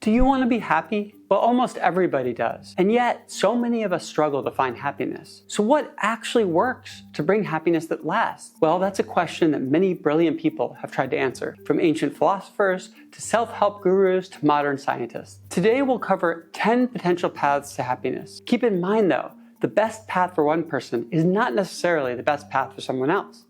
Do you want to be happy? Well, almost everybody does. And yet, so many of us struggle to find happiness. So what actually works to bring happiness that lasts? Well, that's a question that many brilliant people have tried to answer, from ancient philosophers to self-help gurus to modern scientists. Today, we'll cover 10 potential paths to happiness. Keep in mind, though, the best path for one person is not necessarily the best path for someone else.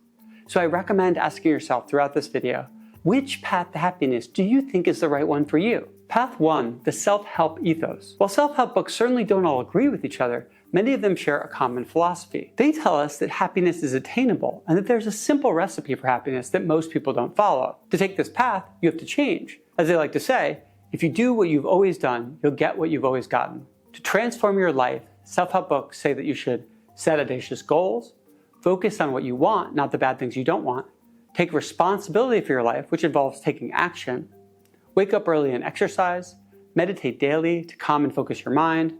So I recommend asking yourself throughout this video, which path to happiness do you think is the right one for you? Path 1, the self-help ethos. While self-help books certainly don't all agree with each other, many of them share a common philosophy. They tell us that happiness is attainable and that there's a simple recipe for happiness that most people don't follow. To take this path, you have to change. As they like to say, if you do what you've always done, you'll get what you've always gotten. To transform your life, self-help books say that you should set audacious goals, focus on what you want, not the bad things you don't want, take responsibility for your life, which involves taking action, wake up early and exercise, meditate daily to calm and focus your mind,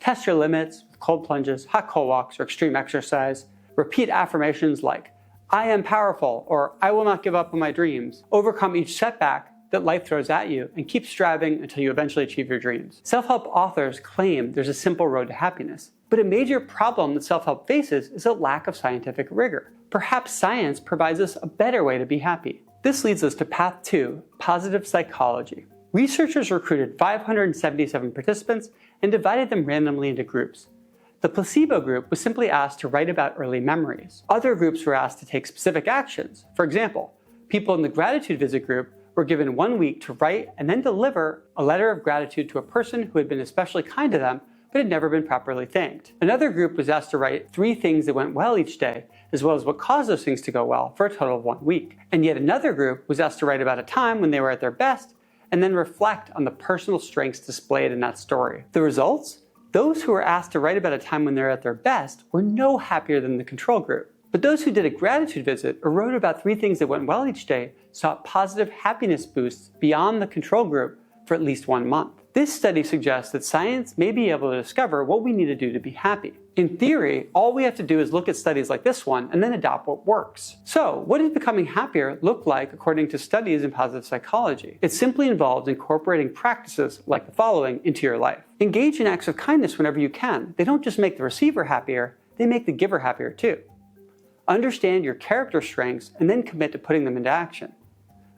test your limits with cold plunges, hot cold walks, or extreme exercise, repeat affirmations like, I am powerful, or I will not give up on my dreams, overcome each setback that life throws at you, and keep striving until you eventually achieve your dreams. Self-help authors claim there's a simple road to happiness, but a major problem that self-help faces is a lack of scientific rigor. Perhaps science provides us a better way to be happy. This leads us to path 2, positive psychology. Researchers recruited 577 participants and divided them randomly into groups. The placebo group was simply asked to write about early memories. Other groups were asked to take specific actions. For example, people in the gratitude visit group were given 1 week to write and then deliver a letter of gratitude to a person who had been especially kind to them but had never been properly thanked. Another group was asked to write 3 things that went well each day, as well as what caused those things to go well, for a total of 1 week. And yet another group was asked to write about a time when they were at their best, and then reflect on the personal strengths displayed in that story. The results? Those who were asked to write about a time when they were at their best were no happier than the control group. But those who did a gratitude visit or wrote about 3 things that went well each day saw positive happiness boosts beyond the control group for at least 1 month. This study suggests that science may be able to discover what we need to do to be happy. In theory, all we have to do is look at studies like this one and then adopt what works. So, what does becoming happier look like according to studies in positive psychology? It simply involves incorporating practices like the following into your life. Engage in acts of kindness whenever you can. They don't just make the receiver happier, they make the giver happier too. Understand your character strengths and then commit to putting them into action.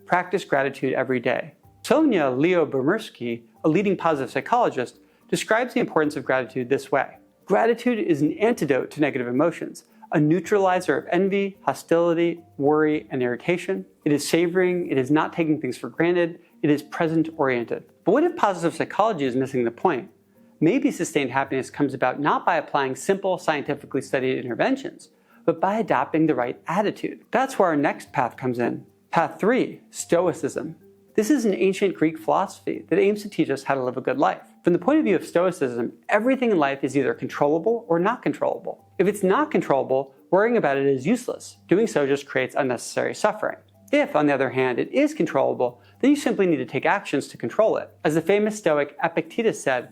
Practice gratitude every day. Sonia Lyubomirsky, a leading positive psychologist, describes the importance of gratitude this way. Gratitude is an antidote to negative emotions, a neutralizer of envy, hostility, worry, and irritation. It is savoring, it is not taking things for granted, it is present-oriented. But what if positive psychology is missing the point? Maybe sustained happiness comes about not by applying simple, scientifically studied interventions, but by adopting the right attitude. That's where our next path comes in. Path 3, Stoicism. This is an ancient Greek philosophy that aims to teach us how to live a good life. From the point of view of Stoicism, everything in life is either controllable or not controllable. If it's not controllable, worrying about it is useless. Doing so just creates unnecessary suffering. If, on the other hand, it is controllable, then you simply need to take actions to control it. As the famous Stoic Epictetus said,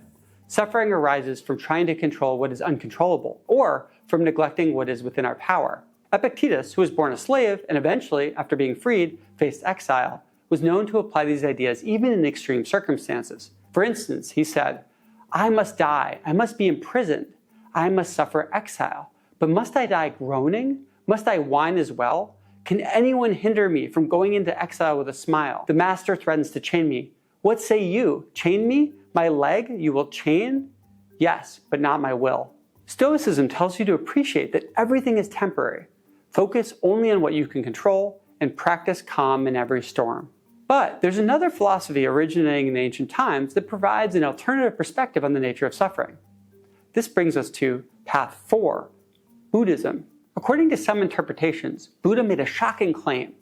suffering arises from trying to control what is uncontrollable, or from neglecting what is within our power. Epictetus, who was born a slave and eventually, after being freed, faced exile, was known to apply these ideas even in extreme circumstances. For instance, he said, I must die, I must be imprisoned, I must suffer exile. But must I die groaning? Must I whine as well? Can anyone hinder me from going into exile with a smile? The master threatens to chain me. What say you? Chain me? My leg you will chain? Yes, but not my will. Stoicism tells you to appreciate that everything is temporary. Focus only on what you can control and practice calm in every storm. But there's another philosophy originating in ancient times that provides an alternative perspective on the nature of suffering. This brings us to path 4, Buddhism. According to some interpretations, Buddha made a shocking claim.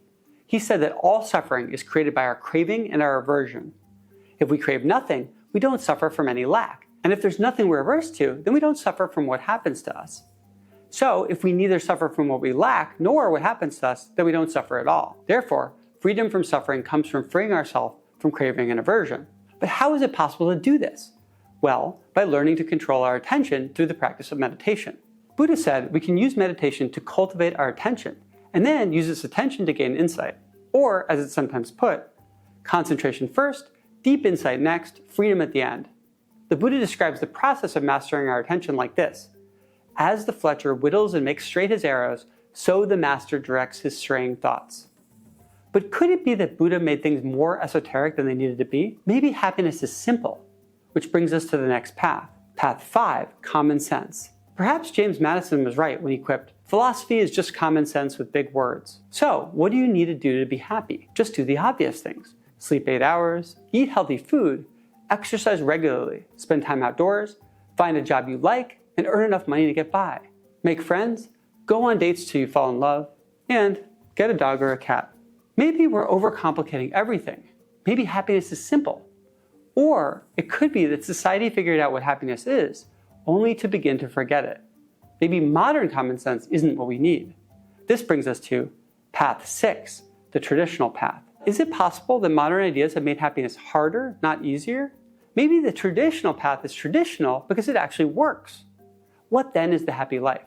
He said that all suffering is created by our craving and our aversion. If we crave nothing, we don't suffer from any lack. And if there's nothing we're averse to, then we don't suffer from what happens to us. So if we neither suffer from what we lack nor what happens to us, then we don't suffer at all. Therefore, freedom from suffering comes from freeing ourselves from craving and aversion. But how is it possible to do this? Well, by learning to control our attention through the practice of meditation. Buddha said we can use meditation to cultivate our attention, and then use this attention to gain insight. Or, as it's sometimes put, concentration first, Deep insight next, freedom at the end. The Buddha describes the process of mastering our attention like this. As the fletcher whittles and makes straight his arrows, so the master directs his straying thoughts. But could it be that Buddha made things more esoteric than they needed to be? Maybe happiness is simple, which brings us to the next path. Path 5, common sense. Perhaps James Madison was right when he quipped, "Philosophy is just common sense with big words." So, what do you need to do to be happy? Just do the obvious things. Sleep 8 hours, eat healthy food, exercise regularly, spend time outdoors, find a job you like, and earn enough money to get by. Make friends, go on dates till you fall in love, and get a dog or a cat. Maybe we're overcomplicating everything. Maybe happiness is simple. Or it could be that society figured out what happiness is, only to begin to forget it. Maybe modern common sense isn't what we need. This brings us to path 6, the traditional path. Is it possible that modern ideas have made happiness harder, not easier? Maybe the traditional path is traditional because it actually works. What then is the happy life?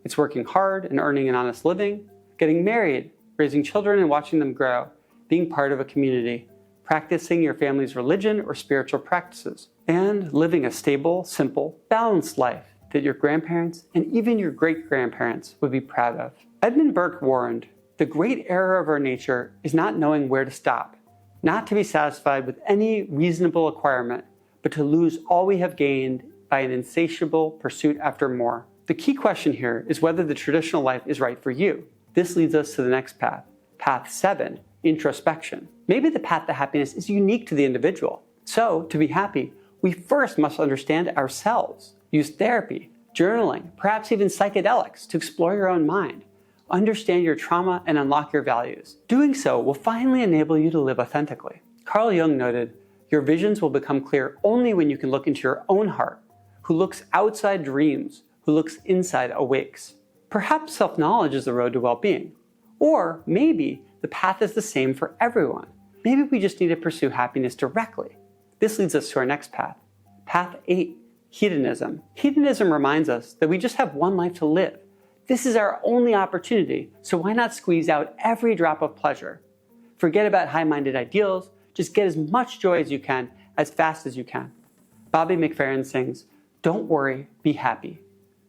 It's working hard and earning an honest living, getting married, raising children and watching them grow, being part of a community, practicing your family's religion or spiritual practices, and living a stable, simple, balanced life that your grandparents and even your great-grandparents would be proud of. Edmund Burke warned, "The great error of our nature is not knowing where to stop, not to be satisfied with any reasonable acquirement, but to lose all we have gained by an insatiable pursuit after more." The key question here is whether the traditional life is right for you. This leads us to the next path, path 7, introspection. Maybe the path to happiness is unique to the individual. So, to be happy, we first must understand ourselves. Use therapy, journaling, perhaps even psychedelics to explore your own mind. Understand your trauma and unlock your values. Doing so will finally enable you to live authentically. Carl Jung noted, "Your visions will become clear only when you can look into your own heart. Who looks outside dreams, who looks inside awakes." Perhaps self-knowledge is the road to well-being. Or maybe the path is the same for everyone. Maybe we just need to pursue happiness directly. This leads us to our next path. Path 8, hedonism. Hedonism reminds us that we just have one life to live. This is our only opportunity, so why not squeeze out every drop of pleasure? Forget about high-minded ideals, just get as much joy as you can, as fast as you can. Bobby McFerrin sings, "Don't worry, be happy."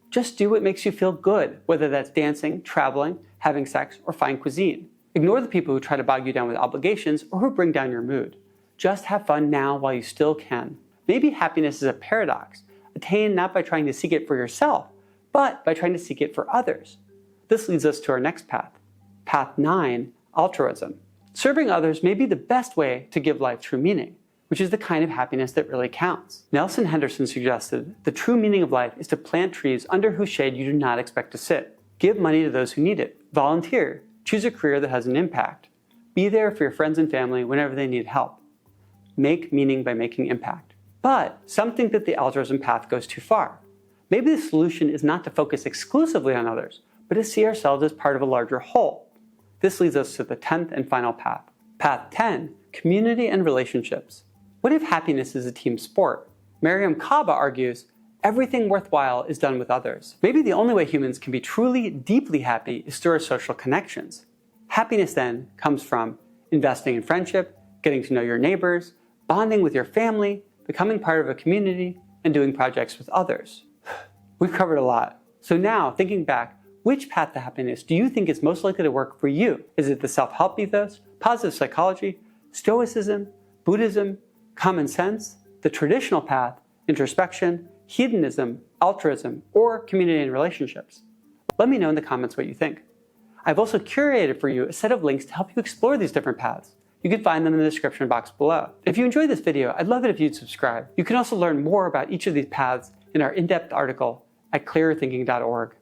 Just do what makes you feel good, whether that's dancing, traveling, having sex, or fine cuisine. Ignore the people who try to bog you down with obligations or who bring down your mood. Just have fun now while you still can. Maybe happiness is a paradox, attained not by trying to seek it for yourself, but by trying to seek it for others. This leads us to our next path. Path 9, altruism. Serving others may be the best way to give life true meaning, which is the kind of happiness that really counts. Nelson Henderson suggested the true meaning of life is to plant trees under whose shade you do not expect to sit. Give money to those who need it. Volunteer. Choose a career that has an impact. Be there for your friends and family whenever they need help. Make meaning by making impact. But some think that the altruism path goes too far. Maybe the solution is not to focus exclusively on others, but to see ourselves as part of a larger whole. This leads us to the 10th and final path. Path 10, community and relationships. What if happiness is a team sport? Mariam Kaba argues, everything worthwhile is done with others. Maybe the only way humans can be truly, deeply happy is through our social connections. Happiness then comes from investing in friendship, getting to know your neighbors, bonding with your family, becoming part of a community, and doing projects with others. We've covered a lot. So now, thinking back, which path to happiness do you think is most likely to work for you? Is it the self-help ethos, positive psychology, Stoicism, Buddhism, common sense, the traditional path, introspection, hedonism, altruism, or community and relationships? Let me know in the comments what you think. I've also curated for you a set of links to help you explore these different paths. You can find them in the description box below. If you enjoyed this video, I'd love it if you'd subscribe. You can also learn more about each of these paths in our in-depth article at clearerthinking.org.